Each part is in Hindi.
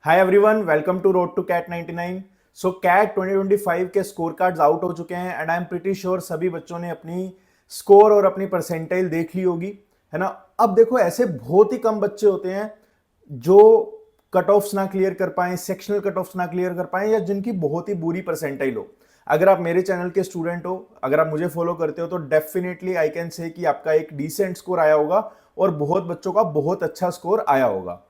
Hi everyone, welcome to road to CAT 99। So CAT 2025 के स्कोर कार्ड्स आउट हो चुके हैं and I am pretty sure सभी बच्चों ने अपनी स्कोर और अपनी परसेंटाइल देख ली होगी, है ना। अब देखो, ऐसे बहुत ही कम बच्चे होते हैं जो कट ऑफ्स ना क्लियर कर पाए, सेक्शनल कट ऑफ्स ना क्लियर कर पाए, या जिनकी बहुत ही बुरी परसेंटाइल हो। अगर आप मेरे चैनल के स्टूडेंट हो, अगर आप मुझे फॉलो करते हो, तो डेफिनेटली आई कैन से कि आपका एक डिसेंट स्कोर आया होगा और बहुत बच्चों का बहुत अच्छा स्कोर आया होगा।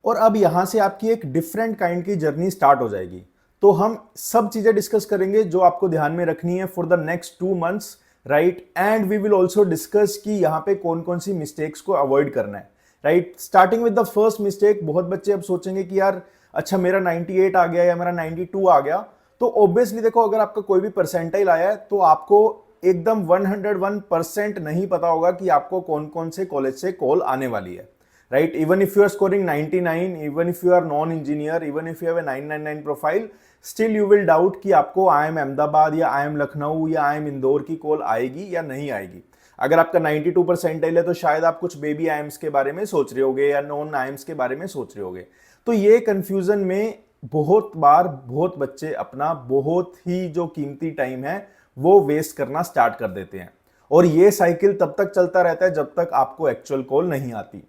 और अब यहां से आपकी एक डिफरेंट काइंड की जर्नी स्टार्ट हो जाएगी। तो हम सब चीजें डिस्कस करेंगे जो आपको ध्यान में रखनी है for the next 2 months, right. And we will also discuss कि यहाँ पे कौन कौन सी मिस्टेक्स को अवॉइड करना है, right. Starting with the first mistake, बहुत बच्चे अब सोचेंगे कि यार अच्छा मेरा 98 आ गया या मेरा 92 आ गया। तो ऑब्वियसली देखो, अगर आपका कोई भी परसेंटाइल आया है तो आपको एकदम 101% नहीं पता होगा कि आपको कौन कौन से कॉलेज से कॉल आने वाली है, right? Even if you are scoring 99, even if you are non-engineer, even if you have a 999 profile, still you will doubt कि आपको IIM अहमदाबाद या IIM लखनऊ या IIM इंदौर की कॉल आएगी या नहीं आएगी। अगर आपका 92 परसेंटाइल है तो शायद आप कुछ बेबी आईएम्स के बारे में सोच रहे होगे या नॉन आईएम्स के बारे में सोच रहे होगे। तो ये कंफ्यूजन में बहुत बार बहुत बच्चे अपना बहुत ही जो कीमती टाइम है वो वेस्ट करना स्टार्ट कर देते हैं, और ये साइकिल तब तक चलता रहता है जब तक आपको एक्चुअल कॉल नहीं आती।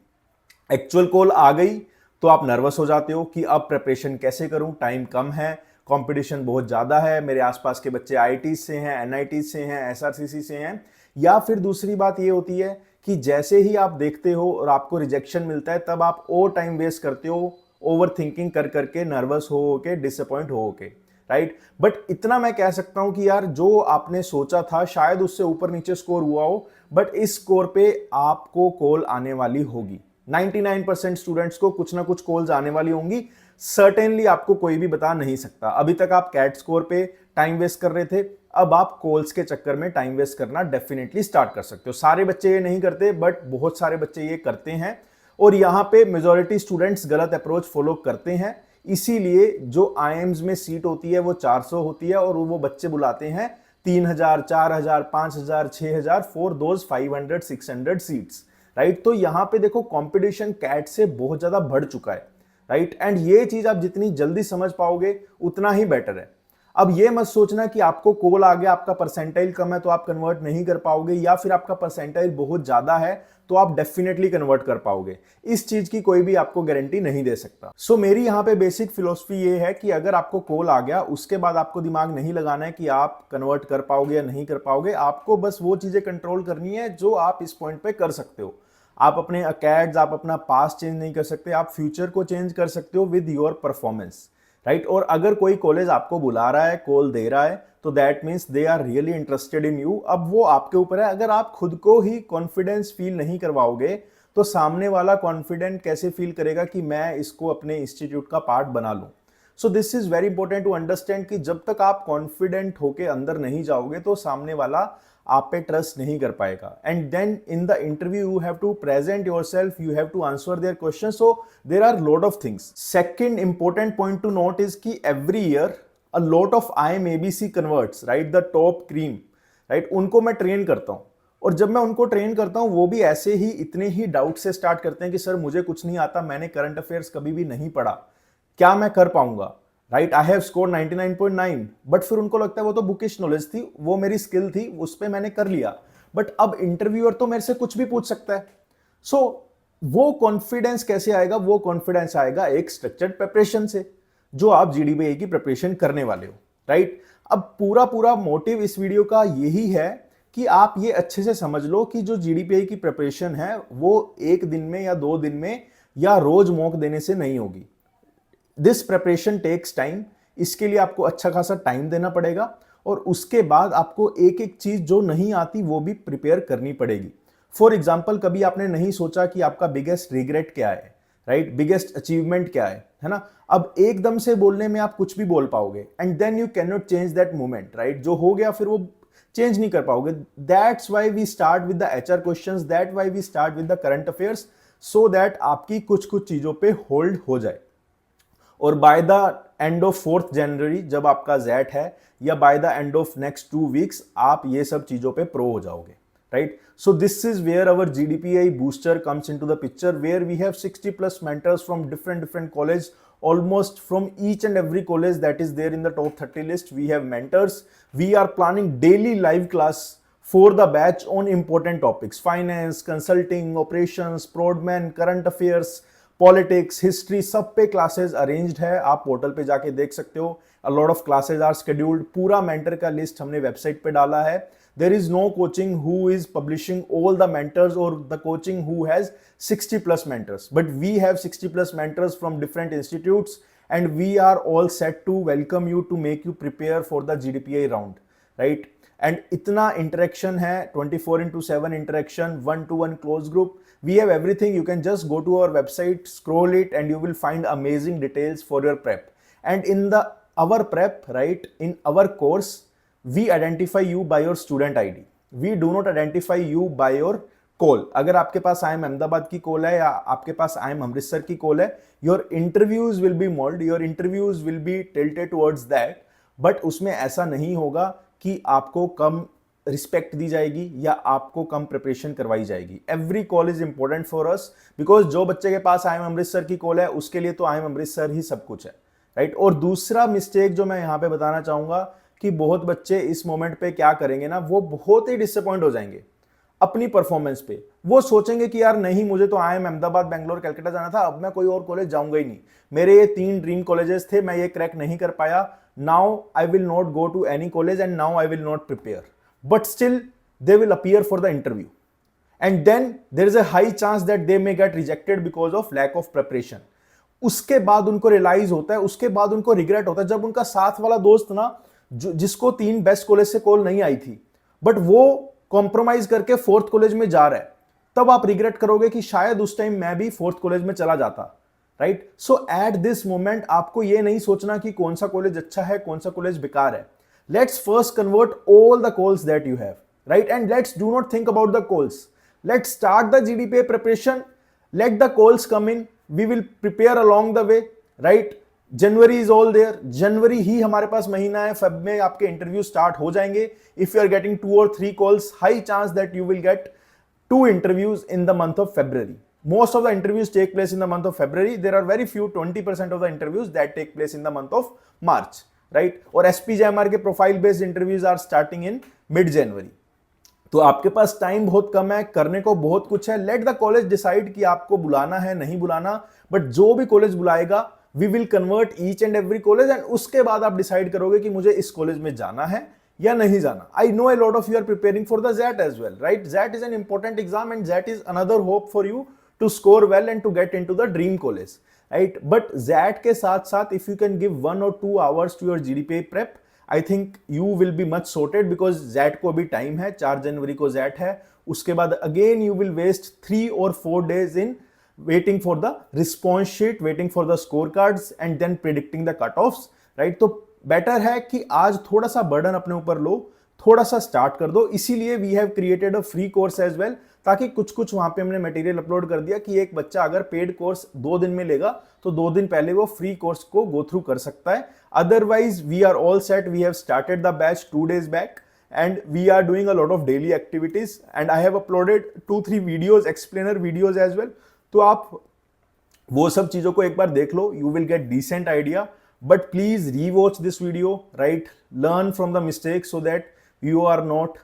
एक्चुअल कॉल आ गई तो आप नर्वस हो जाते हो कि अब प्रिपरेशन कैसे करूं, टाइम कम है, कंपटीशन बहुत ज़्यादा है, मेरे आसपास के बच्चे आईआईटी से हैं, एनआईटी से हैं, एसआरसीसी से हैं। या फिर दूसरी बात ये होती है कि जैसे ही आप देखते हो और आपको रिजेक्शन मिलता है तब आप और टाइम वेस्ट करते हो, ओवर थिंकिंग कर करके, नर्वस हो के, डिसअपॉइंट हो के, राइट। बट इतना मैं कह सकता हूं कि यार जो आपने सोचा था शायद उससे ऊपर नीचे स्कोर हुआ हो, बट इस स्कोर पे आपको कॉल आने वाली होगी। 99% स्टूडेंट्स को कुछ ना कुछ कॉल्स आने वाली होंगी। सर्टेनली आपको कोई भी बता नहीं सकता। अभी तक आप कैट स्कोर पे टाइम वेस्ट कर रहे थे, अब आप कॉल्स के चक्कर में टाइम वेस्ट करना डेफिनेटली स्टार्ट कर सकते हो। सारे बच्चे ये नहीं करते, बट बहुत सारे बच्चे ये करते हैं, और यहाँ पे मेजॉरिटी स्टूडेंट्स गलत अप्रोच फॉलो करते हैं। इसीलिए जो आईएम्स में सीट होती है वो 400 होती है, और वो बच्चे बुलाते हैं 3000, 4000, 5000, 6000 फॉर दोज 500, 600 सीट्स, राइट। तो यहां पे देखो, कंपटीशन कैट से बहुत ज्यादा बढ़ चुका है, राइट। एंड ये चीज आप जितनी जल्दी समझ पाओगे उतना ही बेटर है। अब ये मत सोचना कि आपको कॉल आ गया, आपका परसेंटाइल कम है तो आप कन्वर्ट नहीं कर पाओगे, या फिर आपका परसेंटाइल बहुत ज्यादा है तो आप डेफिनेटली कन्वर्ट कर पाओगे। इस चीज की कोई भी आपको गारंटी नहीं दे सकता। सो मेरी यहाँ पे बेसिक फिलोसफी ये है कि अगर आपको कॉल आ गया उसके बाद आपको दिमाग नहीं लगाना है कि आप कन्वर्ट कर पाओगे या नहीं कर पाओगे। आपको बस वो चीजें कंट्रोल करनी है जो आप इस पॉइंट पे कर सकते हो। आप अपने अकेड्स, आप अपना पास्ट चेंज नहीं कर सकते, आप फ्यूचर को चेंज कर सकते हो विद योर परफॉर्मेंस, राइट। और अगर कोई कॉलेज आपको बुला रहा है, कॉल दे रहा है, तो that means they are really interested in you. अब वो आपके ऊपर है। अगर आप खुद को ही कॉन्फिडेंस फील नहीं करवाओगे तो सामने वाला कॉन्फिडेंट कैसे फील करेगा कि मैं इसको अपने इंस्टीट्यूट का पार्ट बना लूं। So this is very important to understand कि जब तक आप कॉन्फिडेंट होके अंदर नहीं जाओगे तो सामने वाला आप पे ट्रस्ट नहीं कर पाएगा। And then in the interview you have to present yourself, you have to answer their question, so there are lot of things. Second important point to note is कि every year a lot of IIM ABC converts, right, the top cream, right, उनको मैं ट्रेन करता हूं। और जब मैं उनको ट्रेन करता हूं वो भी ऐसे ही इतने ही डाउट से स्टार्ट करते हैं कि सर मुझे कुछ नहीं आता, मैंने करंट अफेयर्स कभी भी नहीं पढ़ा, क्या मैं कर पाऊंगा, right, I have score 99.9। But फिर उनको लगता है वो तो बुकिश नॉलेज थी, वो मेरी स्किल थी, उस पर मैंने कर लिया। बट अब इंटरव्यूअर तो मेरे से कुछ भी पूछ सकता है। सो वो कॉन्फिडेंस कैसे आएगा? वो कॉन्फिडेंस आएगा एक स्ट्रक्चर्ड प्रिपरेशन से, जो आप जीडीपीए की प्रिपरेशन करने वाले हो, राइट। अब पूरा पूरा मोटिव इस वीडियो का यही है कि आप ये अच्छे से समझ लो कि जो जीडीपीए की प्रिपरेशन है वो एक दिन में या 2 दिन में या रोज मॉक देने से नहीं होगी। This preparation takes time. इसके लिए आपको अच्छा खासा टाइम देना पड़ेगा, और उसके बाद आपको एक एक चीज जो नहीं आती वो भी प्रिपेयर करनी पड़ेगी। फॉर एग्जाम्पल, कभी आपने नहीं सोचा कि आपका बिगेस्ट रिग्रेट क्या है, राइट, बिगेस्ट अचीवमेंट क्या है ना। अब एकदम से बोलने में आप कुछ भी बोल पाओगे, and then you can not change that moment, right. जो हो गया फिर वो चेंज नहीं कर पाओगे। That's why we start with the HR questions, that why we start with the current affairs, so that आपकी कुछ कुछ चीजों पे होल्ड हो जाए। और by the end of 4th January जब आपका जेट है, या by the end of next 2 weeks आप ये सब चीजों पे प्रो हो जाओगे, right. So this is where our GDPI booster comes into the picture, where we have 60+ mentors from different college almost from each and every college that is there in the top 30 list. We have mentors. We are planning daily live class for the batch on important topics: finance, consulting, operations, Prodman, current affairs, politics, history, सब पे क्लासेस अरेंज्ड है. आप पोर्टल पे जाके देख सकते हो. A lot of classes are scheduled. पूरा मेंटर का लिस्ट हमने वेबसाइट पे डाला है. There is no coaching who is publishing all the mentors और the coaching who has 60 plus mentors, but we have 60 plus mentors from different institutes and we are all set to welcome you to make you prepare for the GDPI round, right? And इतना interaction है, 24/7 interaction, 1-to-1 close group. We have everything. You can just go to our website, scroll it, and you will find amazing details for your prep. And in our prep, right, in our course, we identify you by your student ID. We do not identify you by your call. अगर आपके पास आई एम अहमदाबाद की कॉल है या आपके पास आई एम अमृतसर की कॉल है, your interviews will be mould, your interviews will be tilted towards that. But उसमें ऐसा नहीं होगा कि आपको कम रिस्पेक्ट दी जाएगी या आपको कम प्रिपरेशन करवाई जाएगी. Every call is important for us, because जो बच्चे के पास आई एम अमृतसर की कॉल है उसके लिए तो आई एम अमृतसर ही सब कुछ है, राइट? और दूसरा मिस्टेक जो मैं यहाँ पे बताना चाहूंगा कि बहुत बच्चे इस मोमेंट पे क्या करेंगे ना, वो बहुत ही डिसअपॉइंट हो जाएंगे अपनी परफॉर्मेंस पे. वो सोचेंगे कि यार नहीं, मुझे तो आई एम अहमदाबाद, बेंगलोर, कलकत्ता जाना था, अब मैं कोई और कॉलेज जाऊंगा ही नहीं. मेरे ये 3 ड्रीम कॉलेजेस थे, मैं ये क्रैक नहीं कर पाया. Now I will not go to any college and now I will not prepare. But still they will appear for the interview and then there is a high chance that they may get rejected because of lack of preparation. उसके बाद उनको रियलाइज होता है, उसके बाद उनको रिग्रेट होता है जब उनका साथ वाला दोस्त ना, जिसको 3 बेस्ट कॉलेज से कॉल नहीं आई थी, बट वो कॉम्प्रोमाइज करके 4th कॉलेज में जा रहा है. तब आप रिग्रेट करोगे कि शायद उस टाइम मैं भी 4th कॉलेज में चला जाता, right? So at this moment आपको ये नहीं सोचना कि कौन सा कॉलेज अच्छा है, कौन सा कॉलेज बेकार है. Let's first convert all the calls that you have, right? And let's do not think about the calls. Let's start the GDPI preparation. Let the calls come in. We will prepare along the way, right? January is all there. जनवरी ही हमारे पास महीना है. फेब में आपके इंटरव्यू स्टार्ट हो जाएंगे. If you are getting 2 or 3 calls, high chance that you will get 2 interviews in the month of February. Most of the interviews take place in the month of February. There are very few, 20% of the interviews that take place in the month of March, right? और SPJMR के profile based interviews are starting in mid January. तो आपके पास टाइम बहुत कम है, करने को बहुत कुछ है. लेट द कॉलेज डिसाइड कि आपको बुलाना है नहीं बुलाना, बट जो भी कॉलेज बुलाएगा we will convert each and every college and उसके बाद आप डिसाइड करोगे कि मुझे इस कॉलेज में जाना है या नहीं जाना. I know a lot of you are preparing for the ZAT as well, right? ZAT is an important exam and ZAT is another hope for you to score well and to get into the dream college, right? But ZAT के साथ साथ if you can give 1 or 2 hours to your GDPI prep, I think you will be much sorted because ZAT को अभी टाइम है, 4 जनवरी को ZAT है. उसके बाद again you will waste 3 or 4 days in waiting for the response sheet, waiting for the scorecards and then predicting the cutoffs, right? तो बेटर है कि आज थोड़ा सा बर्डन अपने ऊपर लो, थोड़ा सा स्टार्ट कर दो. इसीलिए we have created a free course as well, ताकि कुछ वहां पे हमने मटेरियल अपलोड कर दिया कि एक बच्चा अगर पेड कोर्स 2 दिन में लेगा तो 2 दिन पहले वो फ्री कोर्स को गो थ्रू कर सकता है. Otherwise we are all set. We have started the batch 2 days back and we are doing a lot of daily activities and I have uploaded 2-3 videos, explainer videos as well. तो आप वो सब चीजों को एक बार देख लो. You will get decent idea. But please rewatch this video, right? Learn from the mistakes so that you are not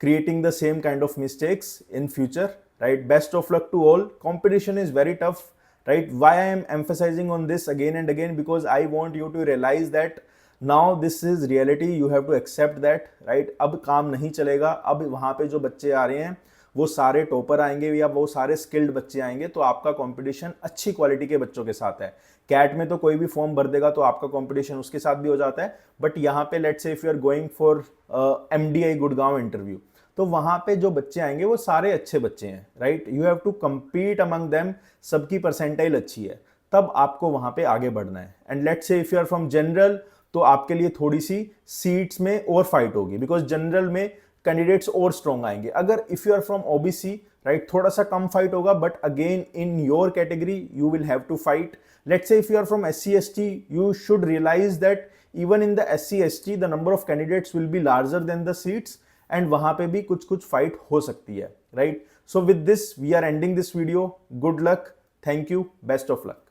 creating the same kind of mistakes in future, right? Best of luck to all. Competition is very tough, right? Why I am emphasizing on this again and again, because I want you to realize that now this is reality. You have to accept that, right? अब काम नहीं चलेगा. अब वहाँ पे जो बच्चे आ रहे हैं वो सारे टॉपर आएंगे या वो सारे स्किल्ड बच्चे आएंगे, तो आपका कंपटीशन अच्छी क्वालिटी के बच्चों के साथ है. कैट में तो कोई भी फॉर्म भर देगा तो आपका कंपटीशन उसके साथ भी हो जाता है. बट यहाँ पे let's say if you are going for MDI Gurgaon interview, तो वहाँ पे जो बच्चे आएंगे वो सारे अच्छे बच्चे हैं, right? You have to compete among them. सबकी परसेंटाइल अच्छी है, तब आपको वहाँ पे आगे बढ़ना है. And let's say if you are from general, तो आपके लिए थोड़ी सी सीट्स में और फाइट होगी, बिकॉज जनरल में कैंडिडेट्स और स्ट्रॉन्ग आएंगे. अगर if you are from OBC, right, थोड़ा सा कम फाइट होगा, but again in your category you will have to fight. Let's say if you are from SC/ST, you should realize that even in the SC/ST the number of candidates will be larger than the seats and वहाँ पे भी कुछ fight हो सकती है, right? So with this we are ending this video. Good luck. Thank you. Best of luck.